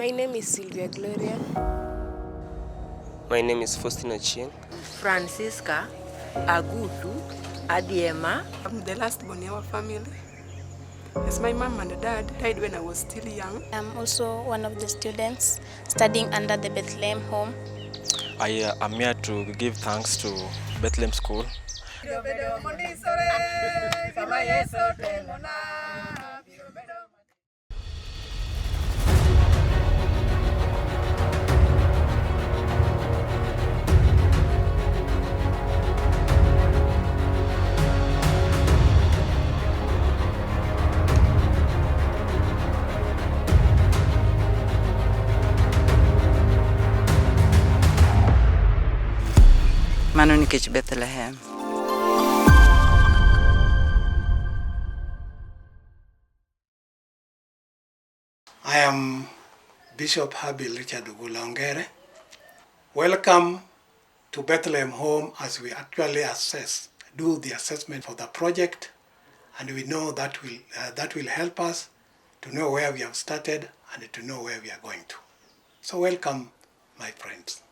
My name is Sylvia Gloria. My name is Faustina Chien. Francisca Agutu Adiema. I'm the last born in our family. Yes, my mom and dad died when I was still young. I'm also one of the students studying under the Bethlehem Home. I am here to give thanks to Bethlehem School. Mano nikech Bethlehem. I am Bishop Habil Richard Ugulongere. Welcome to Bethlehem Home as we actually do the assessment for the project, and we know that will help us to know where we have started and to know where we are going to. So welcome, my friends.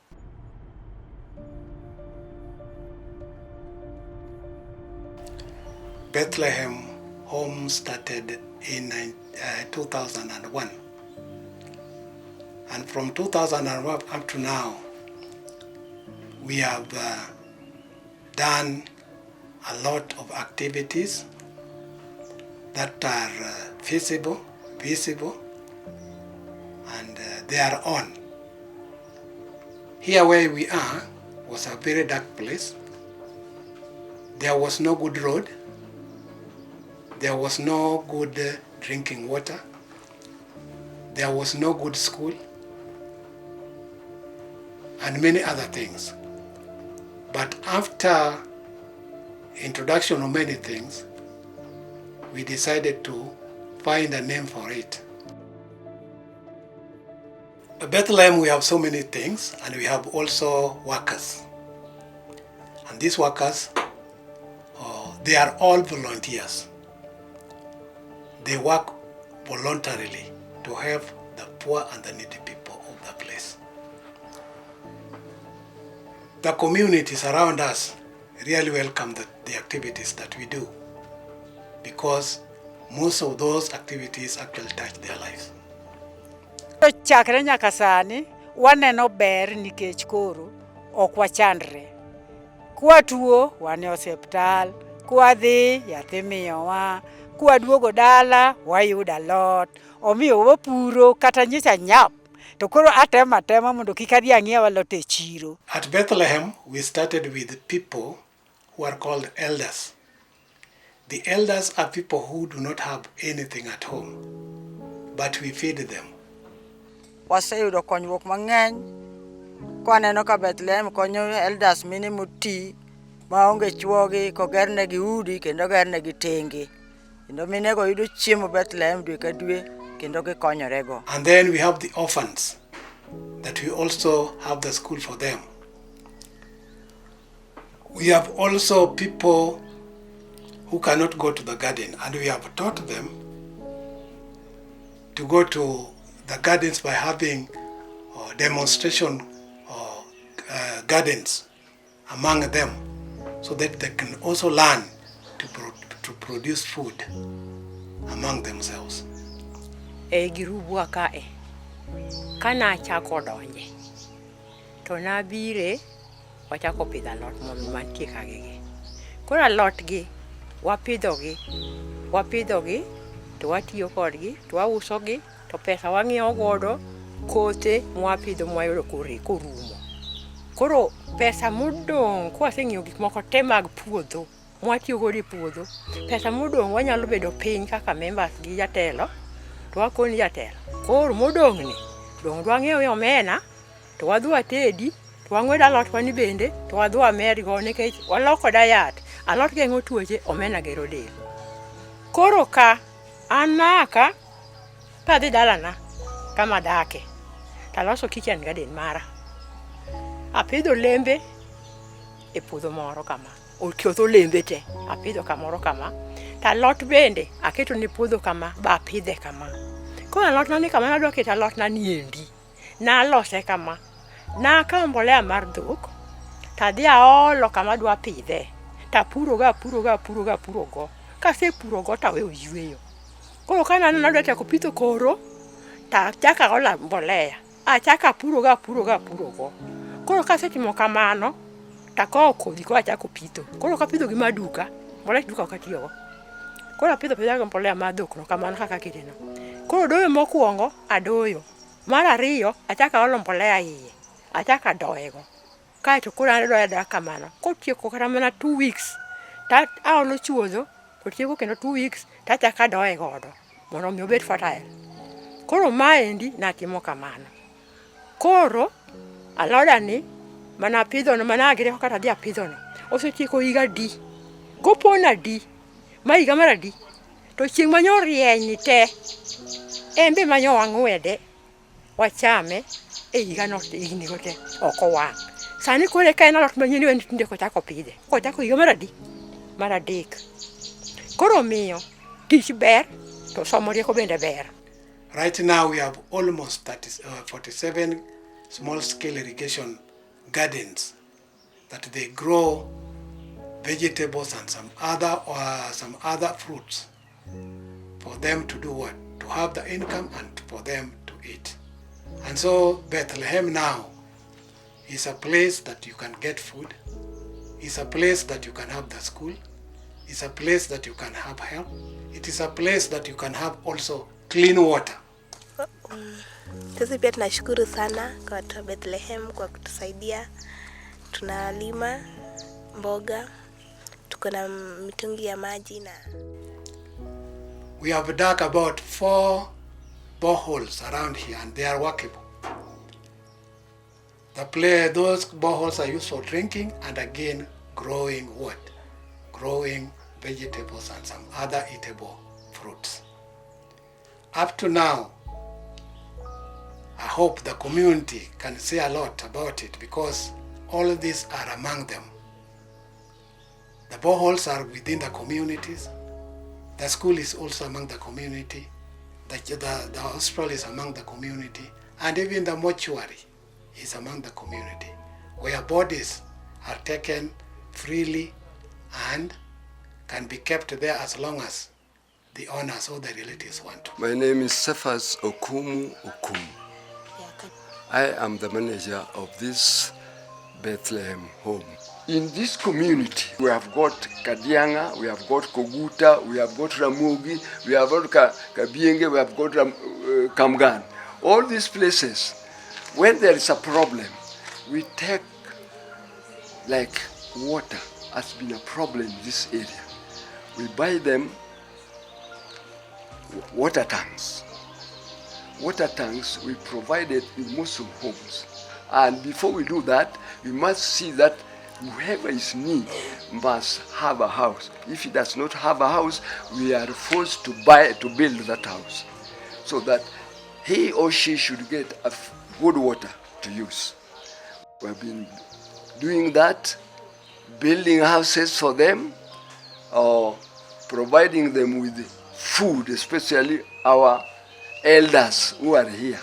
Bethlehem Home started in 2001, and from 2001 up to now we have done a lot of activities that are visible, and they are on. Here where we are was a very dark place. There was no good road. There was no good drinking water. There was no good school, and many other things. But after introduction of many things, we decided to find a name for it. At Bethlehem, we have so many things, and we have also workers. And these workers, they are all volunteers. They work voluntarily to help the poor and the needy people of the place. The communities around us really welcome the activities that we do, because most of those activities actually touch their lives. Chakre nyaka sani waneno ber nikech koro ok wachandre. Kwa tuo wan e osiptal, kwa dhi yathi miyowa, kwa duogo dala wayudo alot, omiyo wapuro kata nyicha nyap. To koro atema mondo kik adhi ang'iew alot e chiro. At Bethlehem, we started with people who are called elders. The elders are people who do not have anything at home, but we feed them. Waseyudo konyruok mang'eny kwaneno ka Bethlehem konyo elders mine moti maonge chuogi, kogernegi udi kendo gernegi tenge. Kendo minego yudo chiemo Bethlehem dwe ka dwe kendo gikonyorego. And then we have the orphans, that we also have the school for them. We have also people who cannot go to the garden, and we have taught them to go to the gardens by having demonstration gardens among them, so that they can also learn to produce food among themselves. Girubu kae kana chako donje to nabire wachako pidho alot mantie kagege. Koro alot gi wapidhogi to watiyo kodgi to wausogi to pesa wang'iewo godo kothe mwapidho mwayudo korumo. Koro pesa modong kwaseng'iewo gik moko te mag puodho mwatiyo godo e puodho, pesa modong wanyalo bedo piny kaka members gi jatelo to wakoni jatelo. Koro modong'ni dong wang'iewo omena to wadhi watedi to wang'wedo alot wani bende to wadhi wamergo nikech waloko diet. Alot geng'o tuoche, omena gero del. Koro ka anaka kadhi dalana kama dake taloso kitchen garden mara. Apidho lembe e puodho moro kama. Okiotho lembe te apidho kamoro kama. Talot bende aketo ni puodho kama ba apidhe kama. Koro alotna ni kama nadwa keto alotna niendi. Nalose kama. Nakawo mbolea mar dhok. Tadhi aolo kama adwa pidhe. Tapurogo. Kasepurogo taweyo yweyo. Koro kananeno nadwa chako pitho koro, tachako aolo mbolea. Achako apurogo. Koro kasetimo kamano, takawo kodhi koro achako pitho. Koro kapidho gi maduka, mbolea duka ok atiyogo. Koro apidho gi mbolea mar dhok no kamano kaka aketeno. Koro doyo mokwongo adoyo. Mar ariyo achako aolo mbolea iye. Achako adoyego. Kaeto koro adoya kamano. Kotieko kata mana 2 weeks, aolo chuodho, to tieko kendo 2 weeks, tachako adoye godo mondo mi obed fertile. Koro maendi natimo kamano. Koro alodani manapidhono, managireko kata dhi apidhono, osetieko higa di. Kopona di, ma higa mar adi, to chieng' manyo rieny te, embe manyo wang'wede, wachame e higano hignigo te, ok owang'. Sani koro ka en alot manyien wen tinde kochako pidhe. Kochako higa mar adi? Mar adek. Koro miyo tich ber to somo rieko bende ber. Right now we have almost 47 small-scale irrigation gardens that they grow vegetables and some other fruits for them to do what? To have the income and for them to eat. And so Bethlehem now is a place that you can get food. It's a place that you can have the school. It's a place that you can have help. It is a place that you can have also clean water. Sisi pia tunashukuru sana kwa watu wa Bethlehem kwa kutusaidia. Tunalima mboga, tuko na mitungi ya maji na we have dug about 4 boreholes around here and they are workable. Those boreholes are used for drinking and again growing what? Growing vegetables and some other eatable fruits. Up to now, I hope the community can say a lot about it because all of these are among them. The boreholes are within the communities. The school is also among the community. The hospital is among the community. And even the mortuary is among the community, where bodies are taken freely and can be kept there as long as the owners or the relatives want to. My name is Cephas Okumu. I am the manager of this Bethlehem home. In this community, we have got Kadianga, we have got Koguta, we have got Ramugi, we have got Kabienge, we have got Kamgan. All these places, when there is a problem, we take, like water has been a problem in this area. We buy them water tanks. Water tanks we provided in Muslim homes. And before we do that, we must see that whoever is in need must have a house. If he does not have a house, we are forced to build that house, so that he or she should get a good water to use. We have been doing that, building houses for them, or providing them with food, especially our elders who are here.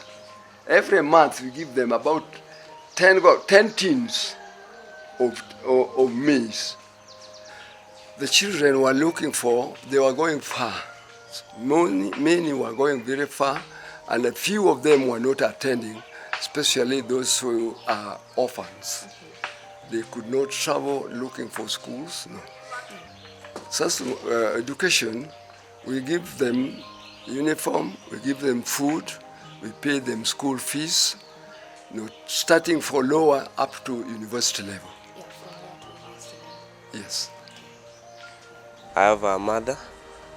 Every month we give them about 10 tins of maize. The children were looking for, they were going far. Many were going very far, and a few of them were not attending, especially those who are orphans. They could not travel looking for schools. No. Such education, we give them uniform, we give them food, we pay them school fees, starting for lower up to university level. Yes. I have a mother.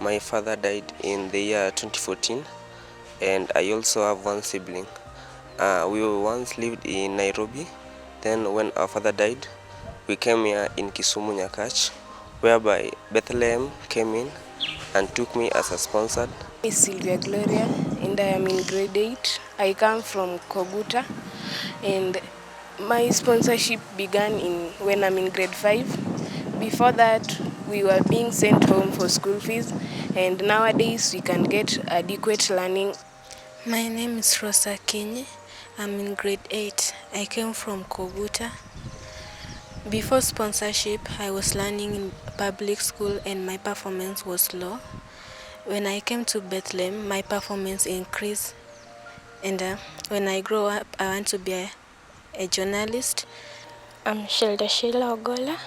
My father died in the year 2014, and I also have one sibling. We once lived in Nairobi. Then when our father died, we came here in Kisumu, Nyakach, whereby Bethlehem came in and took me as a sponsor. My name is Sylvia Gloria, and I am in grade 8. I come from Koguta, and my sponsorship began when I'm in grade 5. Before that, we were being sent home for school fees, and nowadays we can get adequate learning. My name is Rosa Kinyi. I'm in grade 8. I came from Koguta. Before sponsorship, I was learning in public school and my performance was low. When I came to Bethlehem, my performance increased. And when I grow up, I want to be a journalist. I'm Shelda Sheila Ogola.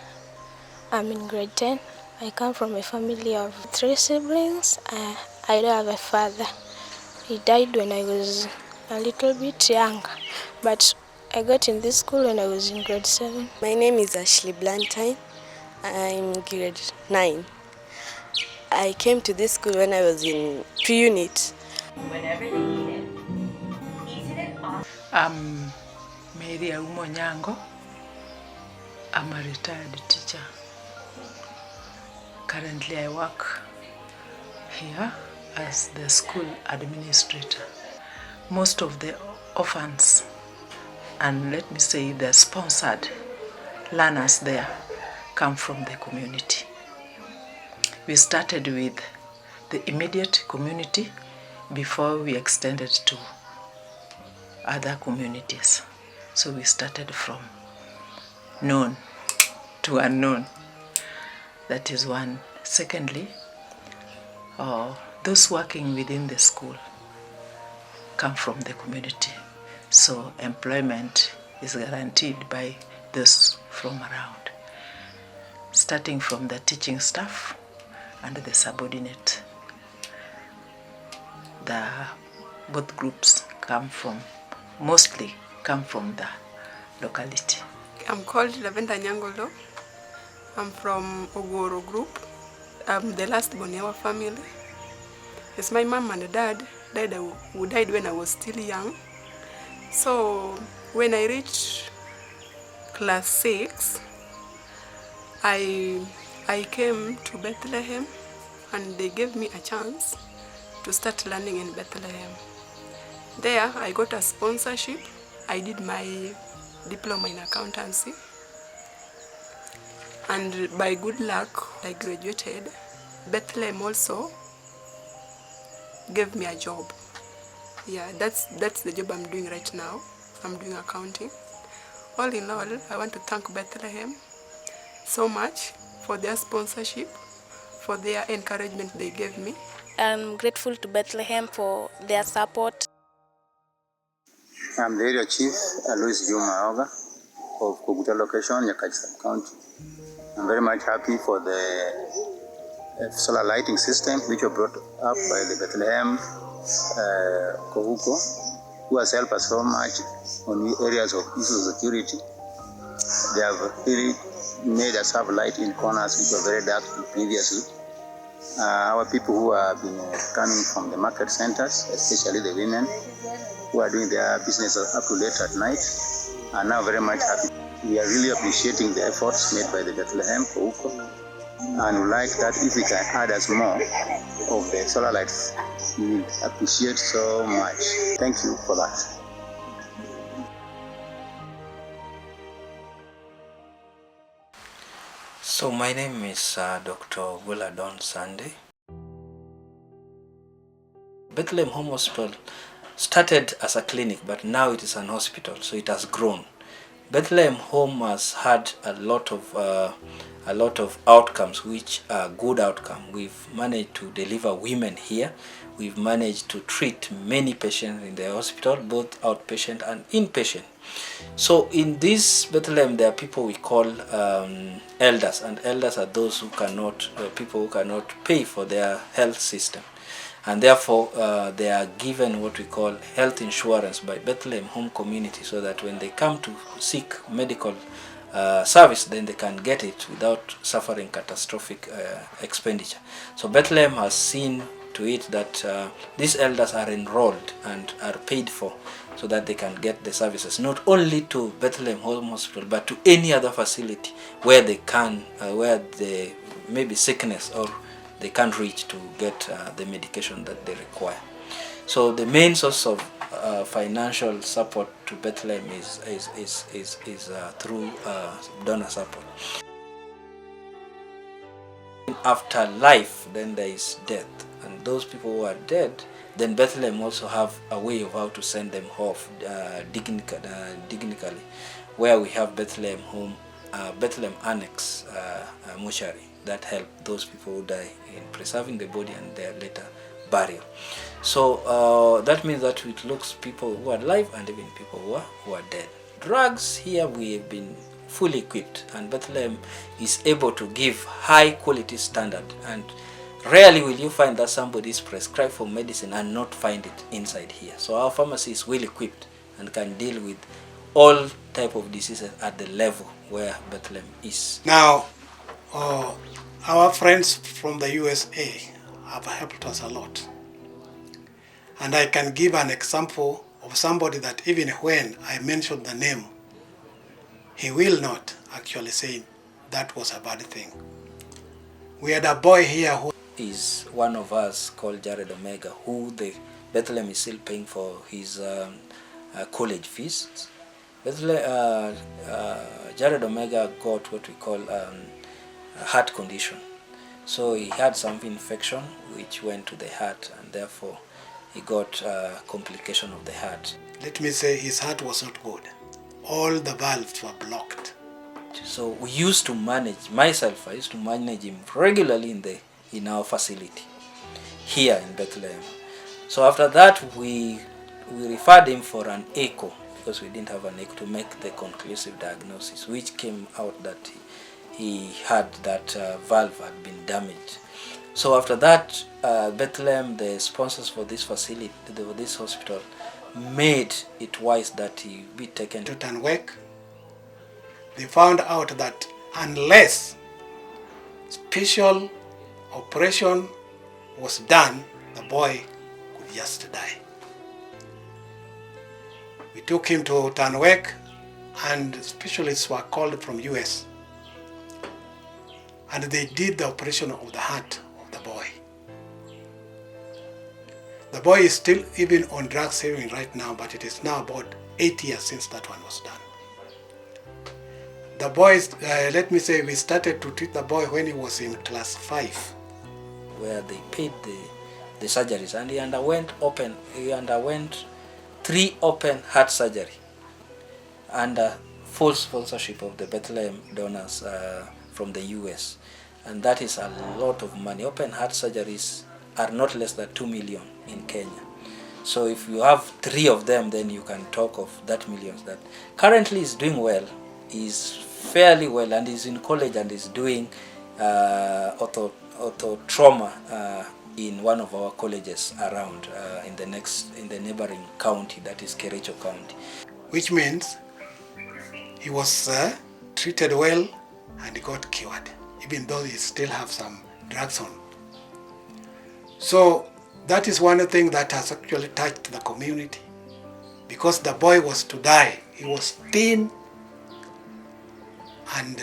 I'm in grade 10. I come from a family of 3 siblings. I don't have a father. He died when I was a little bit young, but I got in this school when I was in grade 7. My name is Ashley Blantine. I'm grade 9. I came to this school when I was in pre-unit. I'm Mary Aumo Nyango. I'm a retired teacher. Currently I work here as the school administrator. Most of the orphans, and let me say the sponsored learners there, come from the community. We started with the immediate community before we extended to other communities. So we started from known to unknown. That is one. Secondly, those working within the school come from the community. So employment is guaranteed by those from around, starting from the teaching staff and the subordinate. Both groups mostly come from the locality. I'm called Lavenda Nyangolo. I'm from Ogoro group. I'm the last born in our family. It's my mom and dad who died when I was still young. So when I reached class 6, I came to Bethlehem and they gave me a chance to start learning in Bethlehem. There I got a sponsorship. I did my diploma in accountancy. And by good luck, I graduated. Bethlehem also gave me a job. Yeah, that's the job I'm doing right now. I'm doing accounting. All in all, I want to thank Bethlehem so much for their sponsorship, for their encouragement they gave me. I'm grateful to Bethlehem for their support. I'm the area chief, Alois Juma Oga of Koguta location, Nyakachi County. I'm very much happy for the solar lighting system which were brought up by the Bethlehem Kovuko, who has helped us so much on areas of issue security. They have really made us have light in corners which were very dark previously. Our people who have been coming from the market centers, especially the women who are doing their business up to late at night, are now very much happy. We are really appreciating the efforts made by the Bethlehem Kovuko, and would like that if we can add us more of the solar lights, we will appreciate so much. Thank you for that. So my name is Dr. Guladon Sunday. Bethlehem Home Hospital started as a clinic, but now it is an hospital, so it has grown. Bethlehem Home has had a lot of outcomes which are good outcomes. We've managed to deliver women here. We've managed to treat many patients in the hospital, both outpatient and inpatient. So in this Bethlehem, there are people we call elders, and elders are those who cannot, people who cannot pay for their health system. And therefore, they are given what we call health insurance by Bethlehem Home Community, so that when they come to seek medical service, then they can get it without suffering catastrophic expenditure. So Bethlehem has seen to it that these elders are enrolled and are paid for, so that they can get the services, not only to Bethlehem Home Hospital, but to any other facility where they can, where they may be sickness or they can't reach to get the medication that they require. So the main source of financial support to Bethlehem is through donor support. After life, then there is death, and those people who are dead, then Bethlehem also have a way of how to send them off dignifically, where we have Bethlehem Home, Bethlehem Annex mortuary that help those people who die in preserving the body and their later burial. So that means that it looks people who are alive and even people who are dead. Drugs, here we have been fully equipped, and Bethlehem is able to give high quality standard, and rarely will you find that somebody is prescribed for medicine and not find it inside here. So our pharmacy is well equipped and can deal with all type of diseases at the level where Bethlehem is. Now, our friends from the USA have helped us a lot. And I can give an example of somebody that even when I mention the name, he will not actually say that was a bad thing. We had a boy here who is one of us called Jared Omega, who the Bethlehem is still paying for his college fees. Jared Omega got what we call a heart condition. So he had some infection which went to the heart, and therefore he got a complication of the heart. Let me say his heart was not good. All the valves were blocked. So we used to manage, myself, I used to manage him regularly in our facility here in Bethlehem. So after that we referred him for an echo, because we didn't have an echo to make the conclusive diagnosis, which came out that he had that valve had been damaged. So after that, Bethlehem, the sponsors for this facility, for this hospital, made it wise that he be taken to Tanwek. They found out that unless special operation was done, the boy could just die. We took him to Tanwek, and specialists were called from US, and they did the operation of the heart of the boy. The boy is still even on drug saving right now, but it is now about 8 years since that one was done. The boy, let me say, we started to treat the boy when he was in class 5. Where they paid the surgeries, and he underwent 3 open heart surgery under full sponsorship of the Bethlehem donors from the US. And that is a lot of money. Open heart surgeries are not less than 2 million in Kenya. So if you have 3 of them, then you can talk of that millions. That currently is doing well, is fairly well, and is in college and is doing ortho trauma in one of our colleges around in the neighboring county, that is Kericho County. Which means he was treated well and he got cured, even though he still have some drugs on. So that is one thing that has actually touched the community, because the boy was to die. He was thin, and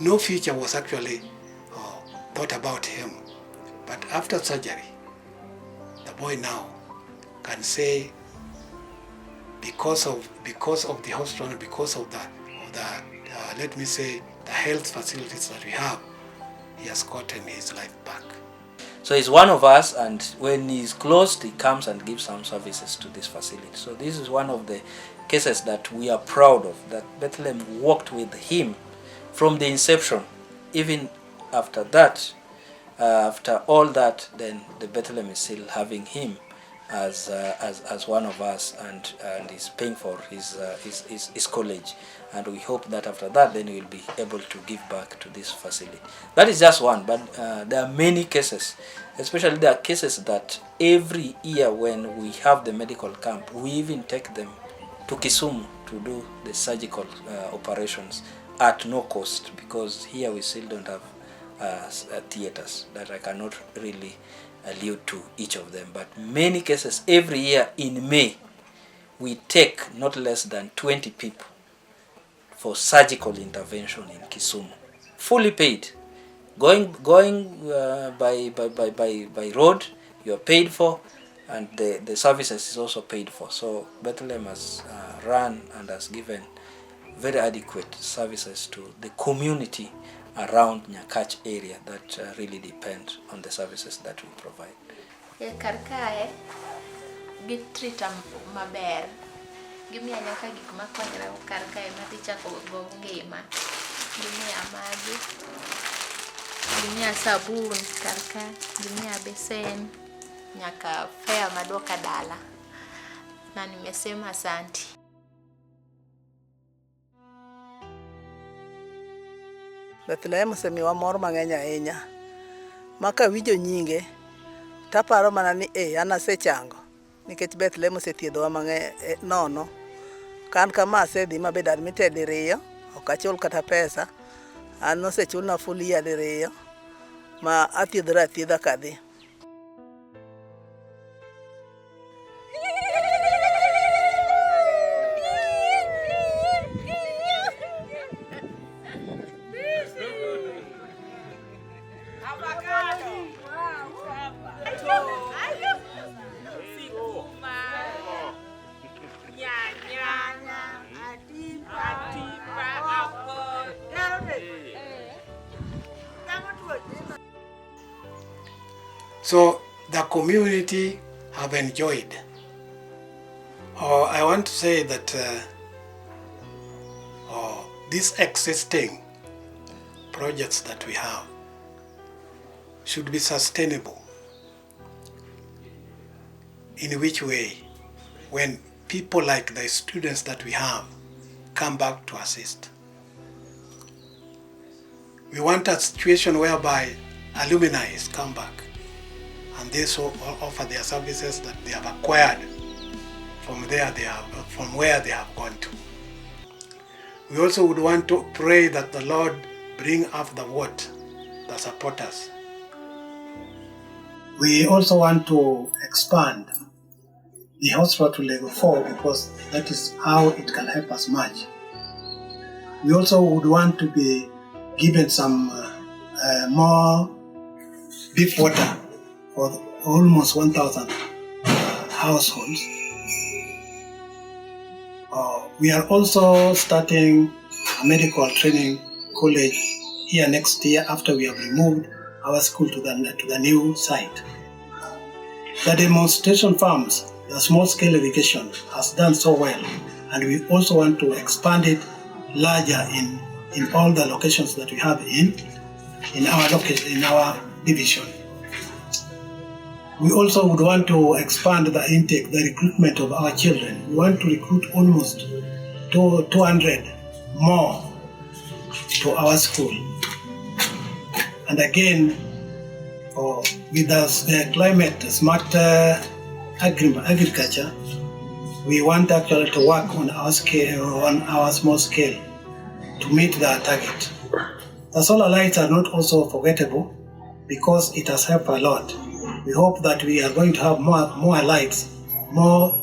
no future was actually thought about him. But after surgery, the boy now can say, because of the hospital, because of the let me say, the health facilities that we have, he has gotten his life back. So he's one of us, and when he's closed, he comes and gives some services to this facility. So this is one of the cases that we are proud of, that Bethlehem worked with him from the inception. Even after that, after all that, then the Bethlehem is still having him as one of us, and is paying for his college. And we hope that after that, then we will be able to give back to this facility. That is just one, but there are many cases. Especially there are cases that every year when we have the medical camp, we even take them to Kisumu to do the surgical operations at no cost, because here we still don't have theaters that I cannot really allude to each of them. But many cases every year in May, we take not less than 20 people for surgical intervention in Kisumu, fully paid. Going by road, you are paid for, and the services is also paid for. So Bethlehem has run and has given very adequate services to the community around Nyakach area that really depend on the services that we provide. Kar kae gitrita maber. Gimiya nyaka gik makonyra kar kae madhi chako go ngima. Gimiya magi, gimiya sabun kar kae, gimiya besen, nyaka fare maduoka dala. Na nimesema asanti. Bethlehem osemiwa mor mang'eny ahinya. Maka winjo nyinge taparo mana ni an asechango nikech Bethlehem osethiedhowa mang'eny nono. Kan kama asedhi mabed admitted diriyo, ok achul kata pesa. An osechulna full year diriyo ma athiedhora athiedha kadhi. So the community have enjoyed. I want to say that these existing projects that we have should be sustainable. In which way? When people like the students that we have come back to assist. We want a situation whereby alumni come back and they so offer their services that they have acquired from where they have gone to. We also would want to pray that the Lord bring up the word that support us. We also want to expand the hospital to level 4 because that is how it can help us much. We also would want to be given some more deep water for almost 1,000 households. We are also starting a medical training college here next year after we have removed our school to the new site. The demonstration farms, the small-scale irrigation has done so well, and we also want to expand it larger in all the locations that we have in our division. We also would want to expand the intake, the recruitment of our children. We want to recruit almost 200 more to our school. And again, with the climate smart agriculture, we want actually to work on our scale, on our small scale, to meet the target. The solar lights are not also forgettable because it has helped a lot. We hope that we are going to have more lights, more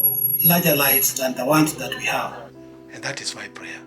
larger lights than the ones that we have. And that is my prayer.